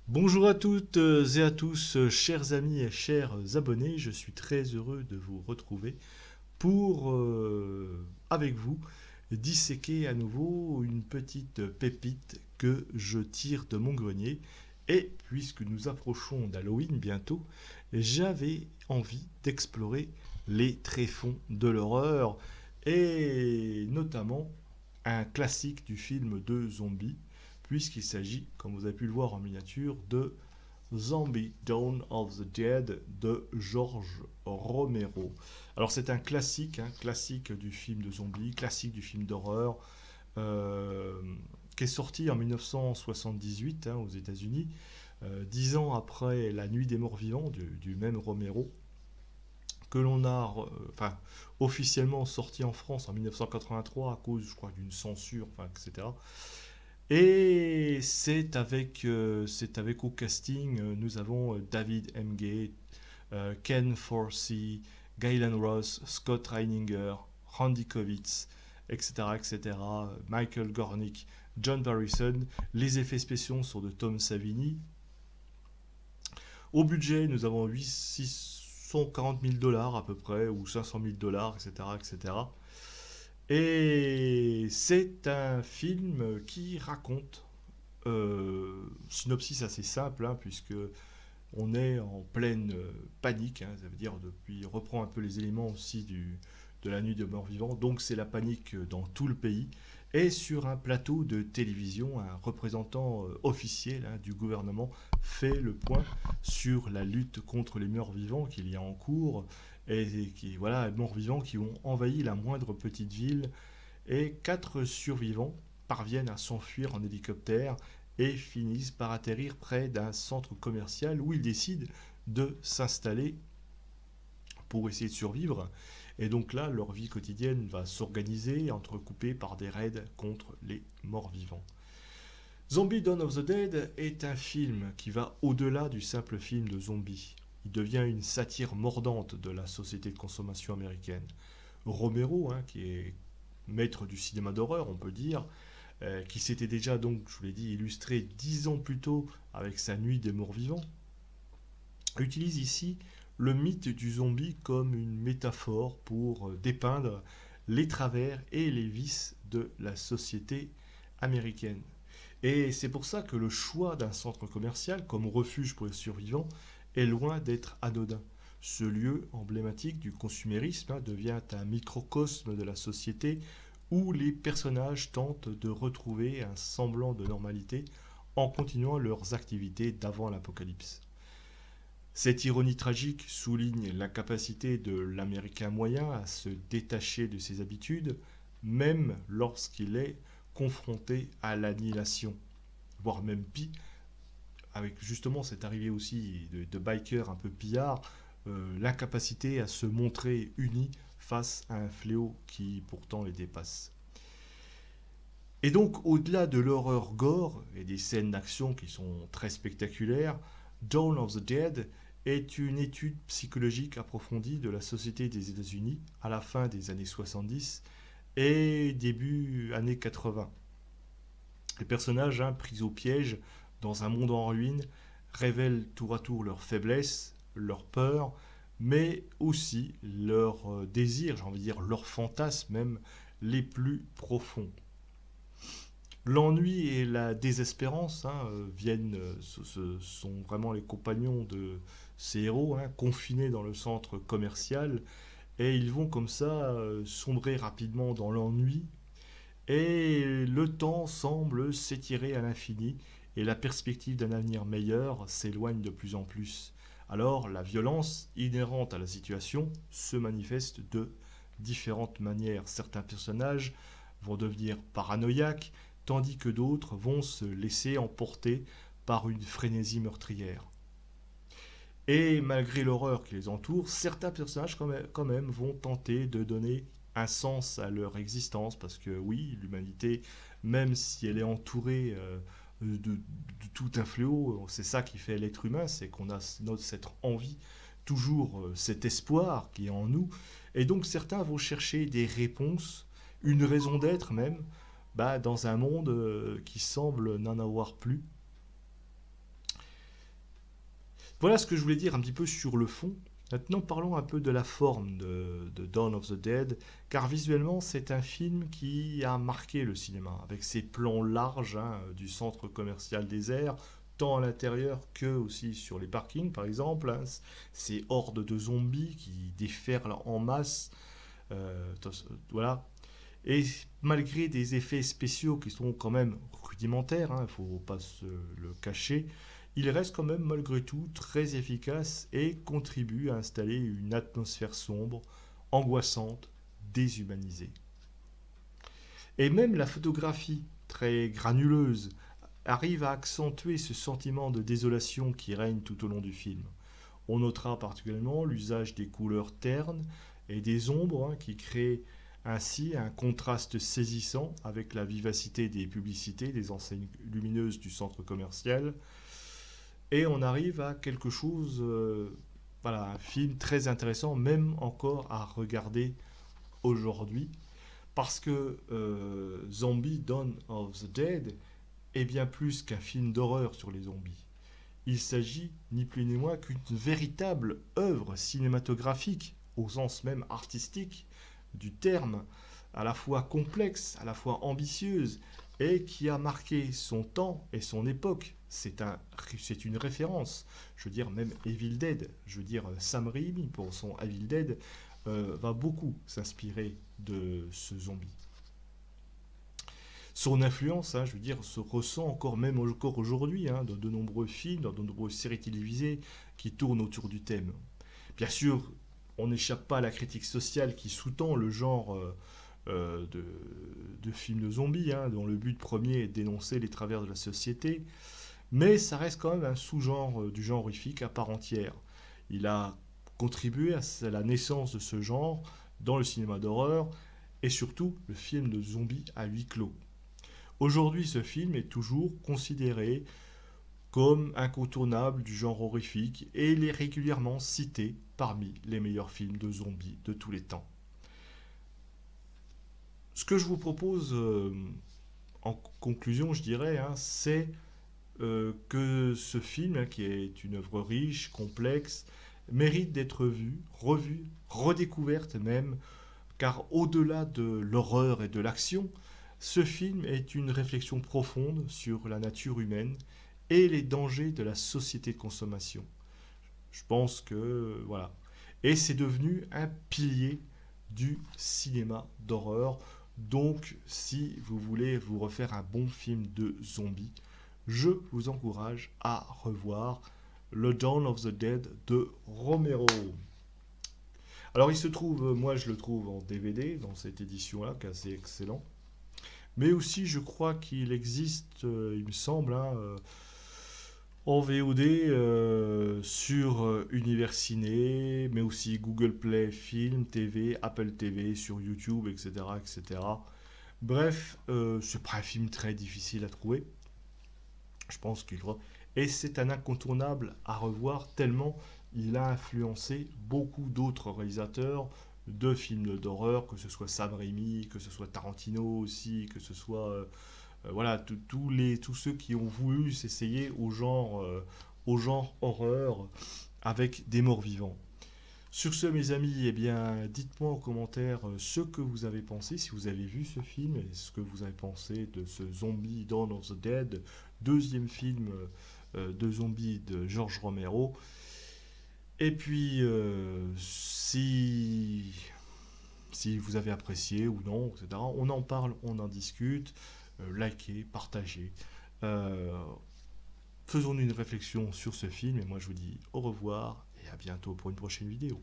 Bonjour à toutes et à tous, chers amis et chers abonnés, je suis très heureux de vous retrouver pour, avec vous, disséquer à nouveau une petite pépite que je tire de mon grenier. Et puisque nous approchons d'Halloween bientôt, j'avais envie d'explorer les tréfonds de l'horreur et notamment un classique du film de zombies, puisqu'il s'agit, comme vous avez pu le voir en miniature, de Zombie Dawn of the Dead de George Romero. Alors c'est un classique, classique du film de zombies, classique du film d'horreur, euh, qui est sorti en 1978 aux États-Unis, 10 ans après La Nuit des Morts Vivants du même Romero, que l'on a officiellement sorti en France en 1983 à cause, je crois, d'une censure, etc. Et c'est avec au casting, nous avons David M. Gay, Ken Forsey, Gaylan Ross, Scott Reininger, Randy Kovitz, etc., etc., Michael Gornick, John Barrison. Les effets spéciaux sont de Tom Savini. Au budget, nous avons 640 000 dollars à peu près, ou 500 000 dollars, etc., etc. Et c'est un film qui raconte, synopsis assez simple, puisque on est en pleine panique, ça veut dire depuis, reprend un peu les éléments aussi de la nuit des morts vivants, donc c'est la panique dans tout le pays. Et sur un plateau de télévision, un représentant officiel du gouvernement fait le point sur la lutte contre les morts vivants qu'il y a en cours, et qui, voilà, morts vivants qui ont envahi la moindre petite ville, et 4 survivants parviennent à s'enfuir en hélicoptère et finissent par atterrir près d'un centre commercial où ils décident de s'installer pour essayer de survivre. Et donc là, leur vie quotidienne va s'organiser, entrecoupée par des raids contre les morts-vivants. Zombie Dawn of the Dead est un film qui va au-delà du simple film de zombies. Il devient une satire mordante de la société de consommation américaine. Romero, qui est maître du cinéma d'horreur, on peut dire, qui s'était déjà donc, je vous l'ai dit, illustré 10 ans plus tôt avec sa Nuit des morts vivants, utilise ici le mythe du zombie comme une métaphore pour dépeindre les travers et les vices de la société américaine. Et c'est pour ça que le choix d'un centre commercial comme refuge pour les survivants est loin d'être anodin. Ce lieu emblématique du consumérisme devient un microcosme de la société où les personnages tentent de retrouver un semblant de normalité en continuant leurs activités d'avant l'apocalypse. Cette ironie tragique souligne l'incapacité de l'Américain moyen à se détacher de ses habitudes, même lorsqu'il est confronté à l'annihilation, voire même pire, avec justement cette arrivée aussi de bikers un peu pillards, l'incapacité à se montrer unis face à un fléau qui pourtant les dépasse. Et donc, au-delà de l'horreur gore et des scènes d'action qui sont très spectaculaires, Dawn of the Dead est une étude psychologique approfondie de la société des États-Unis à la fin des années 70 et début années 80. Les personnages, pris au piège dans un monde en ruine, révèlent tour à tour leurs faiblesses, leurs peurs, mais aussi leurs désirs, j'ai envie de dire leurs fantasmes même les plus profonds. L'ennui et la désespérance sont vraiment les compagnons de ces héros, confinés dans le centre commercial, et ils vont comme ça sombrer rapidement dans l'ennui, et le temps semble s'étirer à l'infini, et la perspective d'un avenir meilleur s'éloigne de plus en plus. Alors la violence inhérente à la situation se manifeste de différentes manières. Certains personnages vont devenir paranoïaques, tandis que d'autres vont se laisser emporter par une frénésie meurtrière. Et malgré l'horreur qui les entoure, certains personnages quand même vont tenter de donner un sens à leur existence, parce que oui, l'humanité, même si elle est entourée de tout un fléau, c'est ça qui fait l'être humain, c'est qu'on a cette envie, toujours cet espoir qui est en nous, et donc certains vont chercher des réponses, une raison d'être même, dans un monde qui semble n'en avoir plus. Voilà ce que je voulais dire un petit peu sur le fond. Maintenant, parlons un peu de la forme de Dawn of the Dead, car visuellement, c'est un film qui a marqué le cinéma, avec ses plans larges hein, du centre commercial désert, tant à l'intérieur que aussi sur les parkings, par exemple, hein, ces hordes de zombies qui déferlent en masse, voilà. Et malgré des effets spéciaux qui sont quand même rudimentaires, il ne faut pas se le cacher, il reste quand même malgré tout très efficace et contribue à installer une atmosphère sombre, angoissante, déshumanisée. Et même la photographie, très granuleuse, arrive à accentuer ce sentiment de désolation qui règne tout au long du film. On notera particulièrement l'usage des couleurs ternes et des ombres qui créent ainsi un contraste saisissant avec la vivacité des publicités, des enseignes lumineuses du centre commercial. Et on arrive à quelque chose, voilà, un film très intéressant, même encore à regarder aujourd'hui, parce que Zombie Dawn of the Dead est bien plus qu'un film d'horreur sur les zombies. Il s'agit ni plus ni moins qu'une véritable œuvre cinématographique, au sens même artistique du terme, à la fois complexe, à la fois ambitieuse, et qui a marqué son temps et son époque. C'est une référence. Je veux dire, même Evil Dead, je veux dire, Sam Raimi, pour son Evil Dead, va beaucoup s'inspirer de ce zombie. Son influence, je veux dire, se ressent encore même encore aujourd'hui dans de nombreux films, dans de nombreuses séries télévisées qui tournent autour du thème. Bien sûr, on n'échappe pas à la critique sociale qui sous-tend le genre de films de zombies, dont le but premier est de dénoncer les travers de la société, mais ça reste quand même un sous-genre du genre horrifique à part entière. Il a contribué à la naissance de ce genre dans le cinéma d'horreur et surtout le film de zombies à huis clos. Aujourd'hui, ce film est toujours considéré comme incontournable du genre horrifique et il est régulièrement cité parmi les meilleurs films de zombies de tous les temps. Ce que je vous propose en conclusion, je dirais, c'est que ce film, qui est une œuvre riche, complexe, mérite d'être vu, revu, redécouverte même, car au-delà de l'horreur et de l'action, ce film est une réflexion profonde sur la nature humaine et les dangers de la société de consommation. Je pense que voilà. Et c'est devenu un pilier du cinéma d'horreur. Donc, si vous voulez vous refaire un bon film de zombies, je vous encourage à revoir le Dawn of the Dead de Romero. Alors, il se trouve, moi je le trouve en DVD dans cette édition-là, qui est assez excellent. Mais aussi, je crois qu'il existe, il me semble, en VOD sur Univers Ciné, mais aussi Google Play Film, TV, Apple TV, sur YouTube, etc. etc. Bref, c'est pas un film très difficile à trouver. Je pense qu'il doit. Et c'est un incontournable à revoir tellement il a influencé beaucoup d'autres réalisateurs de films d'horreur, que ce soit Sam Raimi, que ce soit Tarantino aussi, que ce soit voilà tous ceux qui ont voulu s'essayer au genre horreur avec des morts vivants. Sur ce, mes amis, eh bien, dites-moi en commentaire ce que vous avez pensé, si vous avez vu ce film, et ce que vous avez pensé de ce Zombie Dawn of the Dead, deuxième film de zombies de George Romero. Et puis, si vous avez apprécié ou non, etc., on en parle, on en discute, likez, partagez. Euh, Faisons une réflexion sur ce film, et moi je vous dis au revoir et à bientôt pour une prochaine vidéo.